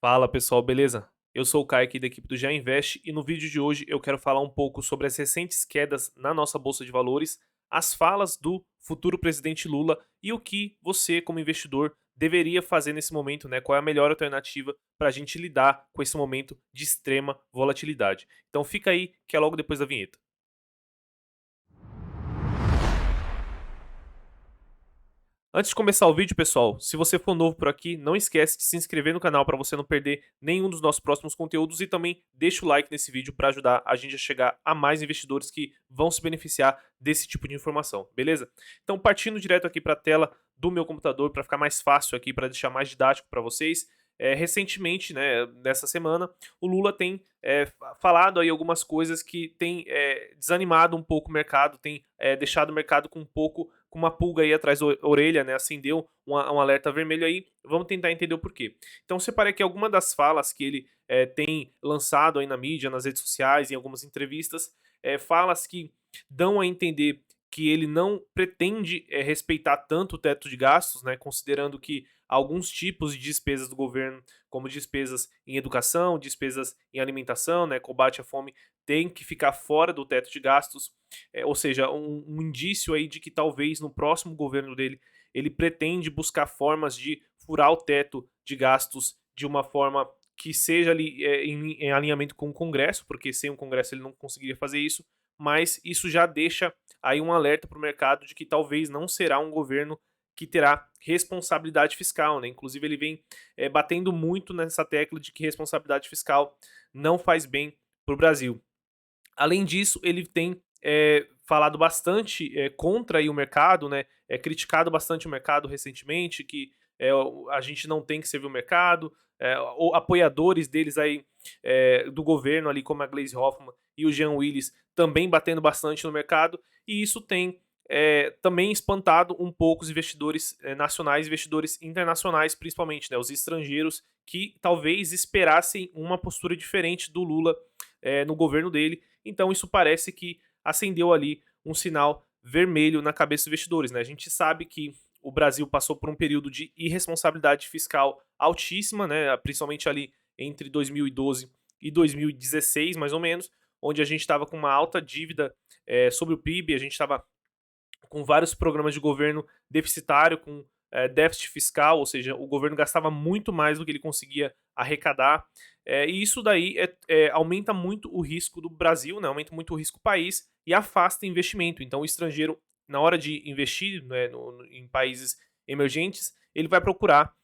Fala pessoal, beleza? Eu sou o Kai aqui da equipe do Já Invest e no vídeo de hoje eu quero falar um pouco sobre as recentes quedas na nossa bolsa de valores, as falas do futuro presidente Lula e o que você, como investidor, deveria fazer nesse momento, né? Qual é a melhor alternativa para a gente lidar com esse momento de extrema volatilidade. Então fica aí que é logo depois da vinheta. Antes de começar o vídeo, pessoal, se você for novo por aqui, não esquece de se inscrever no canal para você não perder nenhum dos nossos próximos conteúdos e também deixa o like nesse vídeo para ajudar a gente a chegar a mais investidores que vão se beneficiar desse tipo de informação, beleza? Então, partindo direto aqui para a tela do meu computador para ficar mais fácil aqui, para deixar mais didático para vocês, recentemente, né, nessa semana, o Lula tem falado aí algumas coisas que tem desanimado um pouco o mercado, tem deixado o mercado com uma pulga aí atrás da orelha, né? Acendeu um alerta vermelho aí. Vamos tentar entender o porquê. Então, separei aqui algumas das falas que ele tem lançado aí na mídia, nas redes sociais, em algumas entrevistas. Falas que dão a entender que ele não pretende respeitar tanto o teto de gastos, né? Considerando que alguns tipos de despesas do governo, como despesas em educação, despesas em alimentação, né? Combate à fome, tem que ficar fora do teto de gastos. Ou seja, um indício aí de que talvez no próximo governo dele ele pretende buscar formas de furar o teto de gastos de uma forma que seja ali em alinhamento com o Congresso, porque sem o Congresso ele não conseguiria fazer isso, mas isso já deixa aí um alerta para o mercado de que talvez não será um governo que terá responsabilidade fiscal, né? Inclusive ele vem batendo muito nessa tecla de que responsabilidade fiscal não faz bem para o Brasil. Além disso, ele tem falado bastante contra aí o mercado, né? Criticado bastante o mercado recentemente, que a gente não tem que servir o mercado. Apoiadores deles aí do governo, ali como a Gleisi Hoffmann e o Jean Willis, também batendo bastante no mercado, e isso tem também espantado um pouco os investidores nacionais, investidores internacionais, principalmente, né, os estrangeiros, que talvez esperassem uma postura diferente do Lula no governo dele. Então isso parece que acendeu ali um sinal vermelho na cabeça dos investidores, né? A gente sabe que o Brasil passou por um período de irresponsabilidade fiscal altíssima, né? Principalmente ali entre 2012 e 2016, mais ou menos, onde a gente estava com uma alta dívida sobre o PIB, a gente estava com vários programas de governo deficitário, com déficit fiscal, ou seja, o governo gastava muito mais do que ele conseguia arrecadar. E isso daí aumenta muito o risco do Brasil, né, aumenta muito o risco do país e afasta investimento. Então, o estrangeiro, na hora de investir, né, em países emergentes, ele vai procurar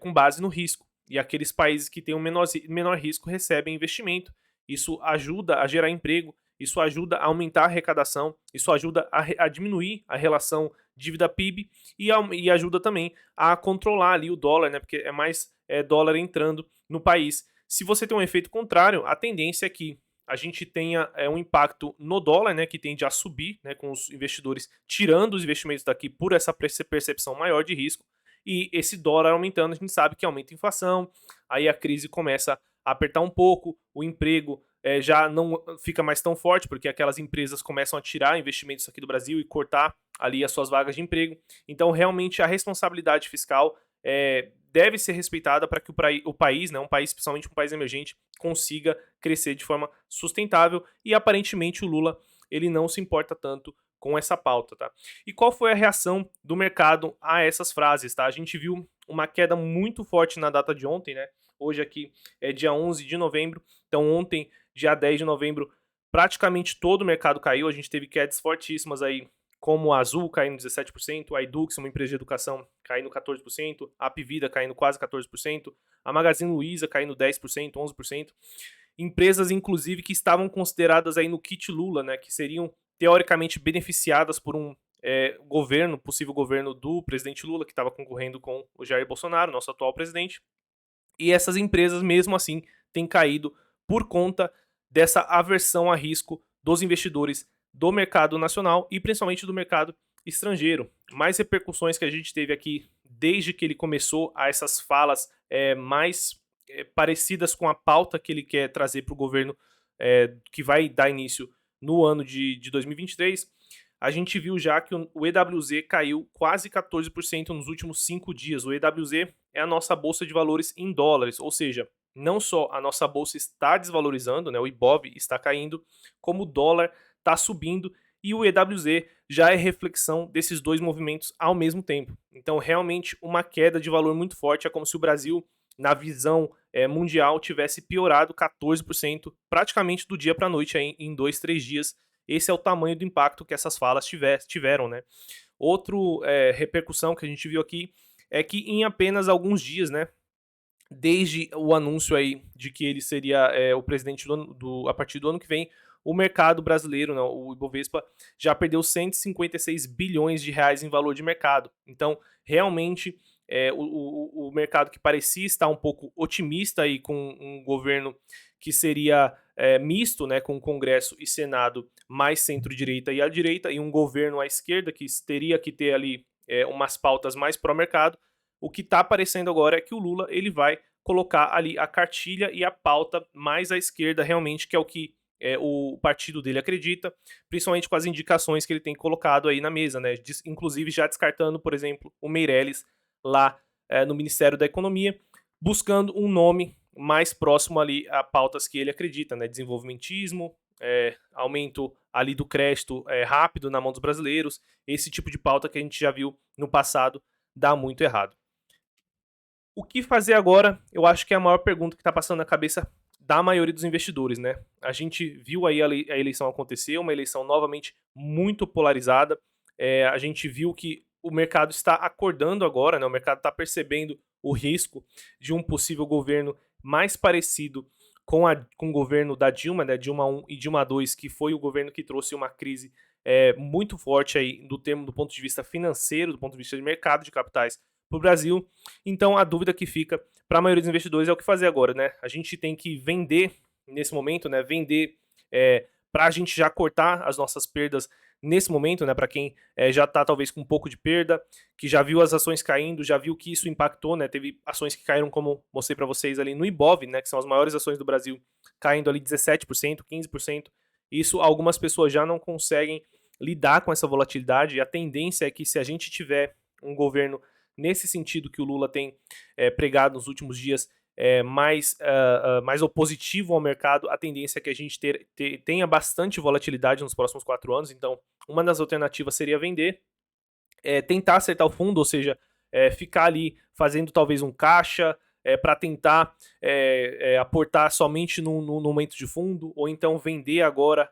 com base no risco. E aqueles países que têm um menor risco recebem investimento. Isso ajuda a gerar emprego, isso ajuda a aumentar a arrecadação, isso ajuda a diminuir a relação dívida-PIB e ajuda também a controlar ali o dólar, né? Porque é mais dólar entrando no país. Se você tem um efeito contrário, a tendência é que a gente tenha um impacto no dólar, né, que tende a subir, né, com os investidores tirando os investimentos daqui por essa percepção maior de risco, e esse dólar aumentando, a gente sabe que aumenta a inflação, aí a crise começa a apertar um pouco, o emprego já não fica mais tão forte, porque aquelas empresas começam a tirar investimentos aqui do Brasil e cortar ali as suas vagas de emprego. Então, realmente, a responsabilidade fiscal deve ser respeitada para que o país, né, um país, principalmente um país emergente, consiga crescer de forma sustentável. E aparentemente o Lula ele não se importa tanto com essa pauta, tá? E qual foi a reação do mercado a essas frases, tá? A gente viu uma queda muito forte na data de ontem, né? Hoje aqui é dia 11 de novembro, então ontem, dia 10 de novembro, praticamente todo o mercado caiu, a gente teve quedas fortíssimas aí, como a Azul caindo 17%, a Edux, uma empresa de educação, caindo 14%, a Apvida caindo quase 14%, a Magazine Luiza caindo 10%, 11%. Empresas, inclusive, que estavam consideradas aí no kit Lula, né, que seriam teoricamente beneficiadas por um governo, possível governo do presidente Lula, que estava concorrendo com o Jair Bolsonaro, nosso atual presidente. E essas empresas, mesmo assim, têm caído por conta dessa aversão a risco dos investidores do mercado nacional e principalmente do mercado estrangeiro. Mais repercussões que a gente teve aqui desde que ele começou a essas falas mais parecidas com a pauta que ele quer trazer para o governo que vai dar início no ano de 2023. a gente viu já que o EWZ caiu quase 14% nos últimos 5 dias. O EWZ é a nossa bolsa de valores em dólares, ou seja, não só a nossa bolsa está desvalorizando, né, o Ibov está caindo, como o dólar está subindo e o EWZ já é reflexão desses dois movimentos ao mesmo tempo. Então, realmente, uma queda de valor muito forte, é como se o Brasil, na visão mundial, tivesse piorado 14% praticamente do dia para a noite, aí, em 2, 3 dias. Esse é o tamanho do impacto que essas falas tiveram, né? Outra repercussão que a gente viu aqui é que em apenas alguns dias, né, desde o anúncio aí de que ele seria o presidente a partir do ano que vem, o mercado brasileiro, né, o Ibovespa, já perdeu 156 bilhões de reais em valor de mercado. Então, realmente, o mercado que parecia estar um pouco otimista aí com um governo que seria misto, né, com o Congresso e Senado mais centro-direita e à direita, e um governo à esquerda que teria que ter ali umas pautas mais pró-mercado. O que está aparecendo agora é que o Lula ele vai colocar ali a cartilha e a pauta mais à esquerda realmente, que é o que o partido dele acredita, principalmente com as indicações que ele tem colocado aí na mesa, né? Inclusive já descartando, por exemplo, o Meirelles lá no Ministério da Economia, buscando um nome mais próximo ali a pautas que ele acredita, né? Desenvolvimentismo, aumento ali do crédito rápido na mão dos brasileiros, esse tipo de pauta que a gente já viu no passado dá muito errado. O que fazer agora, eu acho que é a maior pergunta que está passando na cabeça da maioria dos investidores, né? A gente viu aí a eleição acontecer, uma eleição novamente muito polarizada. A gente viu que o mercado está acordando agora, né? O mercado está percebendo o risco de um possível governo mais parecido com o governo da Dilma, né? Dilma 1 e Dilma 2, que foi o governo que trouxe uma crise muito forte aí do ponto de vista financeiro, do ponto de vista de mercado de capitais para o Brasil. Então a dúvida que fica para a maioria dos investidores é o que fazer agora, né? A gente tem que vender nesse momento, né? Vender para a gente já cortar as nossas perdas nesse momento, né? Para quem já está talvez com um pouco de perda, que já viu as ações caindo, já viu que isso impactou, né? Teve ações que caíram, como mostrei para vocês ali no Ibov, né? Que são as maiores ações do Brasil, caindo ali 17%, 15%. Isso algumas pessoas já não conseguem lidar com essa volatilidade. E a tendência é que se a gente tiver um governo nesse sentido que o Lula tem pregado nos últimos dias, mais opositivo ao mercado, a tendência é que a gente tenha bastante volatilidade nos próximos 4 anos. Então, uma das alternativas seria vender, tentar acertar o fundo, ou seja, ficar ali fazendo talvez um caixa para tentar aportar somente no momento de fundo, ou então vender agora,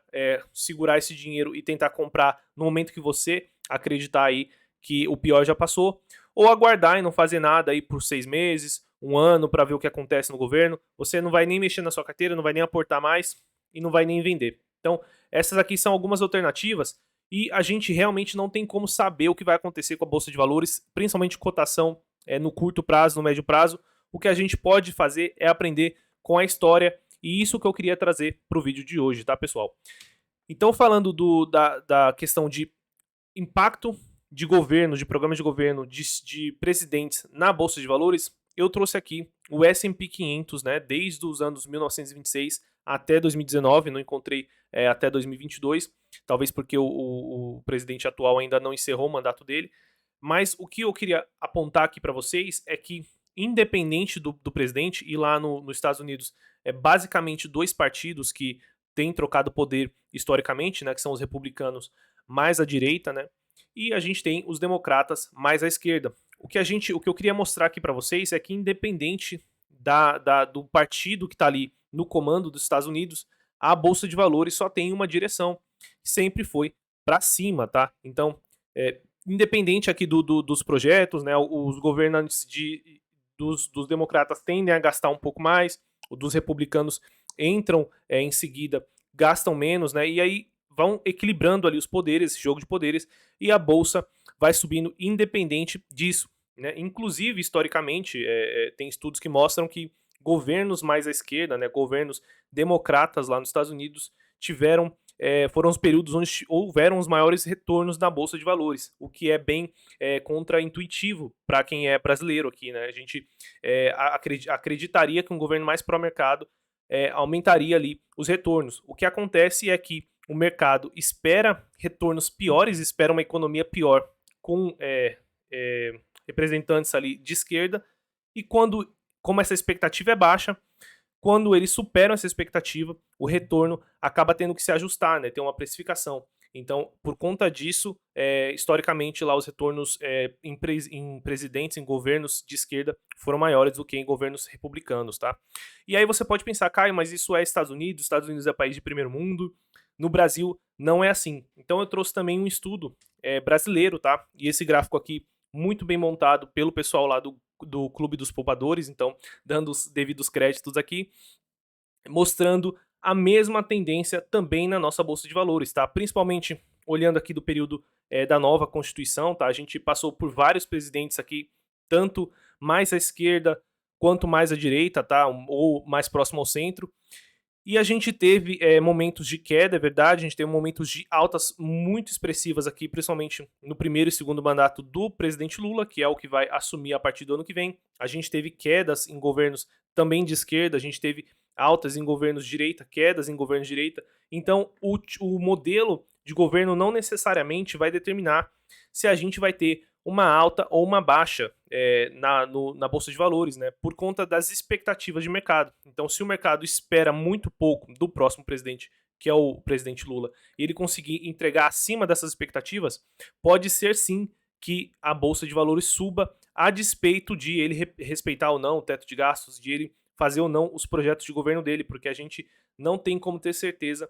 segurar esse dinheiro e tentar comprar no momento que você acreditar aí que o pior já passou, ou aguardar e não fazer nada aí por 6 meses, 1 ano, para ver o que acontece no governo. Você não vai nem mexer na sua carteira, não vai nem aportar mais e não vai nem vender. Então, essas aqui são algumas alternativas e a gente realmente não tem como saber o que vai acontecer com a Bolsa de Valores, principalmente cotação no curto prazo, no médio prazo. O que a gente pode fazer é aprender com a história e isso que eu queria trazer para o vídeo de hoje, tá, pessoal? Então, falando da questão de impacto de governo, de programas de governo, de presidentes na Bolsa de Valores, eu trouxe aqui o S&P 500, né, desde os anos 1926 até 2019, não encontrei até 2022, talvez porque o presidente atual ainda não encerrou o mandato dele, mas o que eu queria apontar aqui para vocês é que, independente do presidente, e lá nos Estados Unidos é basicamente 2 partidos que têm trocado poder historicamente, né, que são os republicanos mais à direita, né, e a gente tem os democratas mais à esquerda. O que eu queria mostrar aqui para vocês é que, independente do partido que está ali no comando dos Estados Unidos, a Bolsa de Valores só tem uma direção, sempre foi para cima, tá? Então, independente aqui dos projetos, né, os governantes dos democratas tendem a gastar um pouco mais, dos republicanos entram em seguida, gastam menos, né, e aí vão equilibrando ali os poderes, esse jogo de poderes, e a bolsa vai subindo independente disso, né? Inclusive, historicamente, tem estudos que mostram que governos mais à esquerda, né, governos democratas lá nos Estados Unidos, foram os períodos onde houveram os maiores retornos na Bolsa de Valores, o que é bem contra-intuitivo para quem é brasileiro aqui, né? A gente acreditaria que um governo mais pró-mercado aumentaria ali os retornos. O que acontece é que o mercado espera retornos piores, espera uma economia pior com representantes ali de esquerda, e como essa expectativa é baixa, quando eles superam essa expectativa, o retorno acaba tendo que se ajustar, né? Tem uma precificação. Então, por conta disso, historicamente lá os retornos em presidentes, em governos de esquerda, foram maiores do que em governos republicanos, tá? E aí você pode pensar, Caio, mas isso é Estados Unidos é país de primeiro mundo, no Brasil não é assim. Então eu trouxe também um estudo brasileiro, tá? E esse gráfico aqui, muito bem montado pelo pessoal lá do Clube dos Poupadores, então dando os devidos créditos aqui, mostrando a mesma tendência também na nossa Bolsa de Valores, tá? Principalmente olhando aqui do período da nova Constituição, tá? A gente passou por vários presidentes aqui, tanto mais à esquerda quanto mais à direita, tá? Ou mais próximo ao centro. E a gente teve momentos de queda, é verdade, a gente teve momentos de altas muito expressivas aqui, principalmente no primeiro e segundo mandato do presidente Lula, que é o que vai assumir a partir do ano que vem. A gente teve quedas em governos também de esquerda, a gente teve altas em governos de direita, quedas em governos de direita. Então, o modelo de governo não necessariamente vai determinar se a gente vai ter uma alta ou uma baixa na Bolsa de Valores, né, por conta das expectativas de mercado. Então, se o mercado espera muito pouco do próximo presidente, que é o presidente Lula, e ele conseguir entregar acima dessas expectativas, pode ser sim que a Bolsa de Valores suba a despeito de ele respeitar ou não o teto de gastos, de ele fazer ou não os projetos de governo dele, porque a gente não tem como ter certeza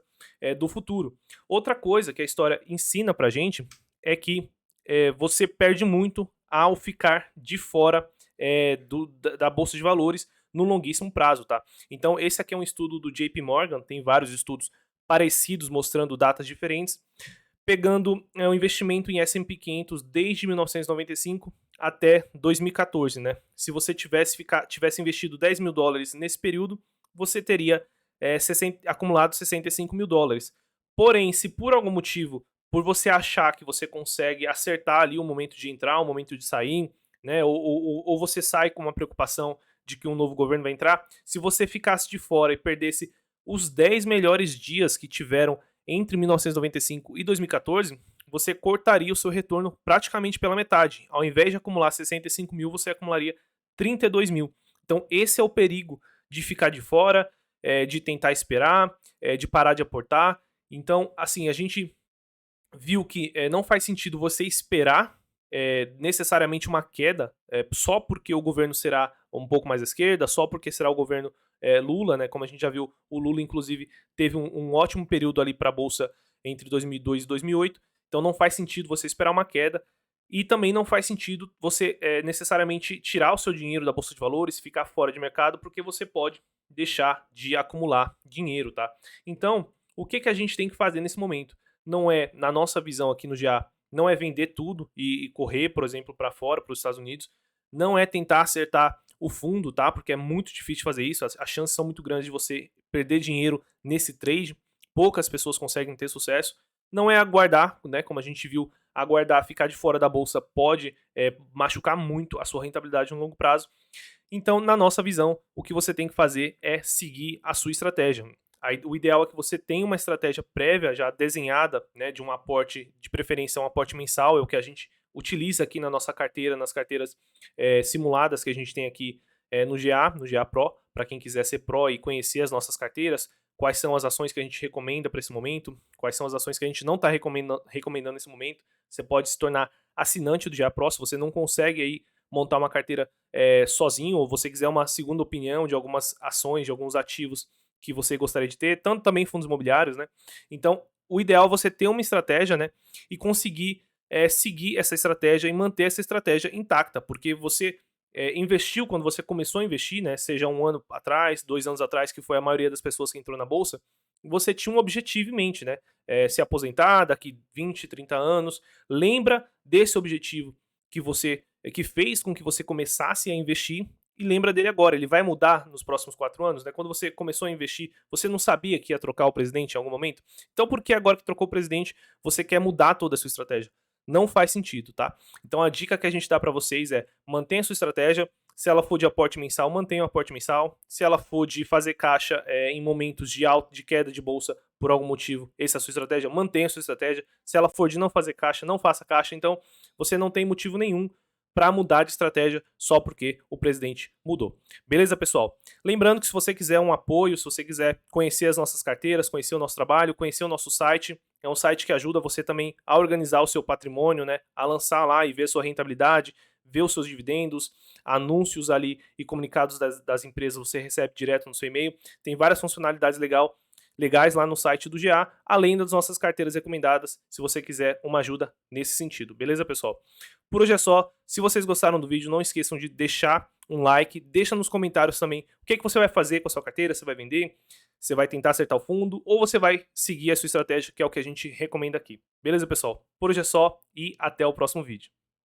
do futuro. Outra coisa que a história ensina pra gente é que você perde muito ao ficar de fora da Bolsa de Valores no longuíssimo prazo, tá? Então, esse aqui é um estudo do JP Morgan, tem vários estudos parecidos mostrando datas diferentes, pegando o investimento em S&P 500 desde 1995 até 2014, né? Se você tivesse investido 10 mil dólares nesse período, você teria acumulado 65 mil dólares. Porém, se por algum motivo, por você achar que você consegue acertar ali o momento de entrar, o momento de sair, né? Ou você sai com uma preocupação de que um novo governo vai entrar, se você ficasse de fora e perdesse os 10 melhores dias que tiveram entre 1995 e 2014, você cortaria o seu retorno praticamente pela metade. Ao invés de acumular 65 mil, você acumularia 32 mil. Então, esse é o perigo de ficar de fora, de tentar esperar, de parar de aportar. Então, assim, a gente viu que não faz sentido você esperar necessariamente uma queda só porque o governo será um pouco mais à esquerda, só porque será o governo Lula, né? Como a gente já viu, o Lula, inclusive, teve um ótimo período ali para a Bolsa entre 2002 e 2008, então não faz sentido você esperar uma queda, e também não faz sentido você necessariamente tirar o seu dinheiro da Bolsa de Valores, ficar fora de mercado, porque você pode deixar de acumular dinheiro, tá? Então, o que a gente tem que fazer nesse momento? Não é, na nossa visão aqui no GA, não é vender tudo e correr, por exemplo, para fora, para os Estados Unidos. Não é tentar acertar o fundo, tá? Porque é muito difícil fazer isso. As chances são muito grandes de você perder dinheiro nesse trade. Poucas pessoas conseguem ter sucesso. Não é aguardar, né? Como a gente viu, aguardar, ficar de fora da bolsa pode machucar muito a sua rentabilidade no longo prazo. Então, na nossa visão, o que você tem que fazer é seguir a sua estratégia. O ideal é que você tenha uma estratégia prévia já desenhada, né, de um aporte, de preferência um aporte mensal, é o que a gente utiliza aqui na nossa carteira, nas carteiras simuladas que a gente tem aqui no GA Pro, para quem quiser ser Pro e conhecer as nossas carteiras, quais são as ações que a gente recomenda para esse momento, quais são as ações que a gente não está recomendando nesse momento. Você pode se tornar assinante do GA Pro, se você não consegue aí montar uma carteira sozinho, ou você quiser uma segunda opinião de algumas ações, de alguns ativos que você gostaria de ter, tanto também fundos imobiliários, né? Então, o ideal é você ter uma estratégia, né? E conseguir seguir essa estratégia e manter essa estratégia intacta, porque você investiu quando você começou a investir, né? Seja um ano atrás, 2 anos atrás, que foi a maioria das pessoas que entrou na bolsa, você tinha um objetivo em mente, né? Se aposentar daqui 20, 30 anos. Lembra desse objetivo que fez com que você começasse a investir, e lembra dele agora. Ele vai mudar nos próximos 4 anos, né? Quando você começou a investir, você não sabia que ia trocar o presidente em algum momento? Então, por que agora que trocou o presidente, você quer mudar toda a sua estratégia? Não faz sentido, tá? Então, a dica que a gente dá para vocês é: mantenha a sua estratégia, Se ela for de aporte mensal, mantenha o aporte mensal. Se ela for de fazer caixa em momentos de queda de bolsa por algum motivo, essa é a sua estratégia, mantenha a sua estratégia. Se ela for de não fazer caixa, não faça caixa. Então, você não tem motivo nenhum para mudar de estratégia só porque o presidente mudou. Beleza, pessoal? Lembrando que se você quiser um apoio, se você quiser conhecer as nossas carteiras, conhecer o nosso trabalho, conhecer o nosso site, é um site que ajuda você também a organizar o seu patrimônio, né? A lançar lá e ver sua rentabilidade, ver os seus dividendos, anúncios ali e comunicados das empresas você recebe direto no seu e-mail. Tem várias funcionalidades legais lá no site do GA, além das nossas carteiras recomendadas, se você quiser uma ajuda nesse sentido. Beleza, pessoal? Por hoje é só. Se vocês gostaram do vídeo, não esqueçam de deixar um like, deixa nos comentários também o que você vai fazer com a sua carteira, você vai vender, você vai tentar acertar o fundo ou você vai seguir a sua estratégia, que é o que a gente recomenda aqui. Beleza, pessoal? Por hoje é só e até o próximo vídeo.